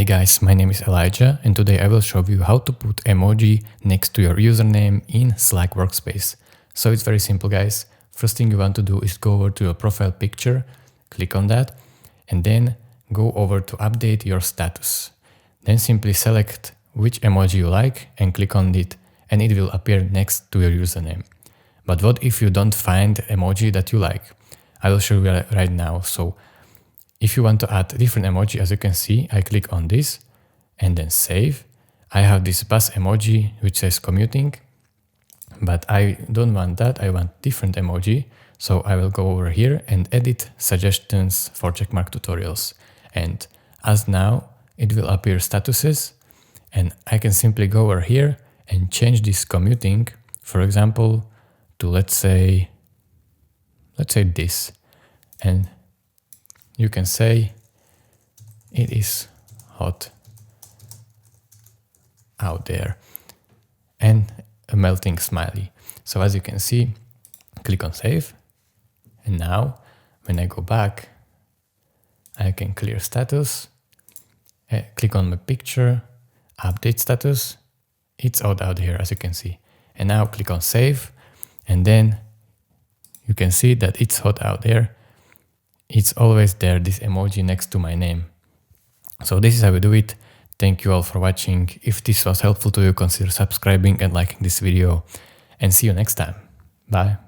guys, my name is Elijah and today I will show you how to put emoji next to your username in Slack workspace. So it's very simple guys. First thing you want to do is go over to your profile picture, click on that and then go over to update your status. Then simply select which emoji you like and click on it and it will appear next to your username. But what if you don't find emoji that you like? I will show you right now. So if you want to add different emoji, as you can see, I click on this and then save. I have this bus emoji which says commuting, but I don't want that. I want different emoji. So I will go over here and edit suggestions for checkmark tutorials. And as now it will appear statuses and I can simply go over here and change this commuting, for example, to let's say this. And you can say it is hot out there and a melting smiley. So as you can see, click on save. And now when I go back, I can clear status, click on my picture, update status. It's hot out here, as you can see. And now click on save. And then you can see that it's hot out there. It's always there, this emoji next to my name. So this is how we do it. Thank you all for watching. If this was helpful to you, consider subscribing and liking this video. And see you next time. Bye.